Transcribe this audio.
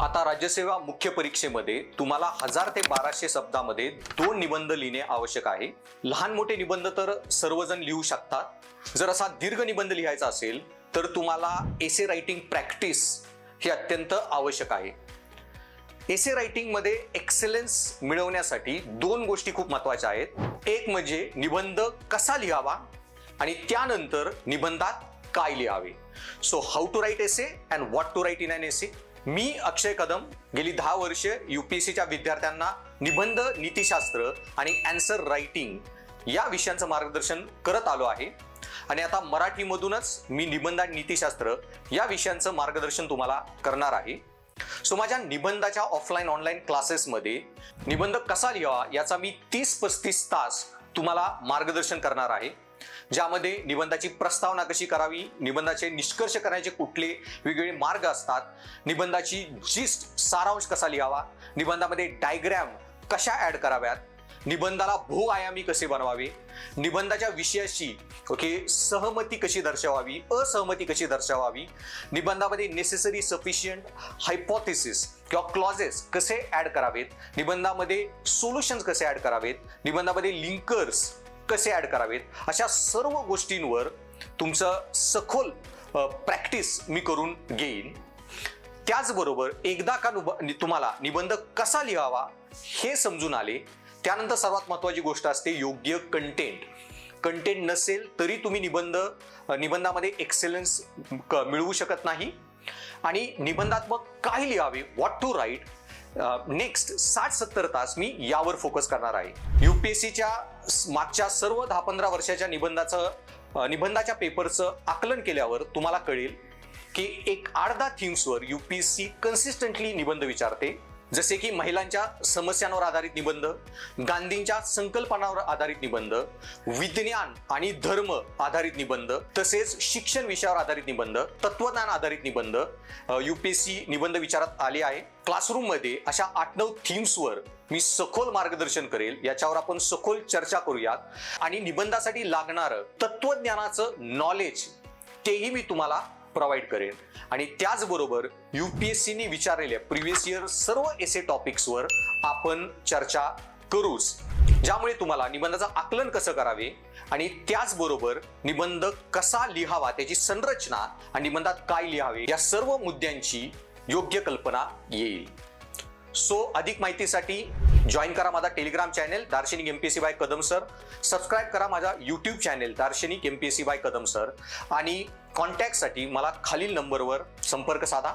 आता राज्यसेवा मुख्य परीक्षेमध्ये तुम्हाला 1000 ते 1200 शब्दामध्ये 2 निबंध लिहिणे आवश्यक आहे। लहान मोठे निबंध तर सर्वजण लिहू शकतात। जर असा दीर्घ निबंध लिहायचा असेल तर तुम्हाला एसे रायटिंग प्रॅक्टिस हे अत्यंत आवश्यक आहे। एसे रायटिंग मध्ये एक्सेलन्स मिळवण्यासाठी 2 गोष्टी खूप महत्त्वाच्या आहेत। एक म्हणजे निबंध कसा लिहावा आणि त्यानंतर निबंधात काय लिहावे। So how to write essay and what to write in an essay. मी अक्षय कदम गेली 10 वर्ष यूपीएससीच्या विद्यार्थ्यांना निबंध नीतिशास्त्र आणि आन्सर रायटिंग या विषयांचं मार्गदर्शन करत आलो आहे आणि आता मराठीमधूनच मी निबंध आणि नीतिशास्त्र या विषयांचं मार्गदर्शन तुम्हाला करणार आहे। सो माझ्या निबंधाच्या ऑफलाईन ऑनलाईन क्लासेसमध्ये निबंध कसा लिहावा याचा मी 30-35 तास तुम्हाला मार्गदर्शन करणार आहे, ज्यामध्ये निबंधाची प्रस्तावना कशी करावी, निबंधाचे निष्कर्ष करण्याचे कुठले वेगवेगळे मार्ग असतात, निबंधाची जिस्ट सारांश कसा लिहावा, निबंधामध्ये डायग्राम कशा ऍड कराव्यात, निबंधाला बहुआयामी कसे बनवावे, निबंधाच्या विषयाशी सहमती कशी दर्शवावी, असहमती कशी दर्शवावी, निबंधामध्ये नेसेसरी सफिशियंट हायपोथेसिस किंवा क्लॉजेस कसे ऍड करावेत, निबंधामध्ये सोल्युशन्स कसे ऍड करावेत, निबंधामध्ये लिंकर्स कसे ऍड करावेत, अशा सर्व गोष्टींवर तुमचं सखोल प्रॅक्टिस मी करून घेईन। त्याचबरोबर एकदा का तुम्हाला निबंध कसा लिहावा हे समजून आले, त्यानंतर सर्वात महत्त्वाची गोष्ट असते योग्य कंटेंट नसेल तरी तुम्ही निबंधामध्ये एक्सेलन्स मिळवू शकत नाही। आणि निबंधात्मक काय लिहावे, व्हॉट टू राईट, नेक्स्ट 60-70 तास मी यावर फोकस करणार आहे। यूपीएससीच्या मागच्या सर्व 10-15 वर्षाच्या निबंधाच्या पेपरचं आकलन केल्यावर तुम्हाला कळेल की एक 8-10 थीम्सवर यूपीएससी कन्सिस्टंटली निबंध विचारते, जसे की महिलांच्या समस्यांवर आधारित निबंध, गांधींच्या संकल्पनावर आधारित निबंध, विज्ञान आणि धर्म आधारित निबंध, तसेच शिक्षण विषयावर आधारित निबंध, तत्वज्ञान आधारित निबंध यूपीएससी निबंध विचारत आले आहे। क्लासरूम मध्ये अशा 8-9 थीम्सवर मी सखोल मार्गदर्शन करेल, याच्यावर आपण सखोल चर्चा करूयात आणि निबंधासाठी लागणारं तत्वज्ञानाचं नॉलेज तेही मी तुम्हाला प्रोव्हाइड करेन। आणि त्याचबरोबर यूपीएससीने विचारलेल्या प्रिव्हियस इयर सर्व एसे टॉपिक्सवर आपण चर्चा करूच, ज्यामुळे तुम्हाला निबंधाचं आकलन कसं करावे आणि त्याचबरोबर निबंध कसा लिहावा, त्याची संरचना आणि निबंधात काय लिहावे या सर्व मुद्द्यांची योग्य कल्पना येईल। सो अधिक माहितीसाठी जॉईन करा माझा Telegram channel Darshanik MPSC by Kadam sir, subscribe करा माझा YouTube channel Darshanik MPSC by Kadam sir आणि कॉन्टॅक्टसाठी मला खालील नंबरवर संपर्क साधा।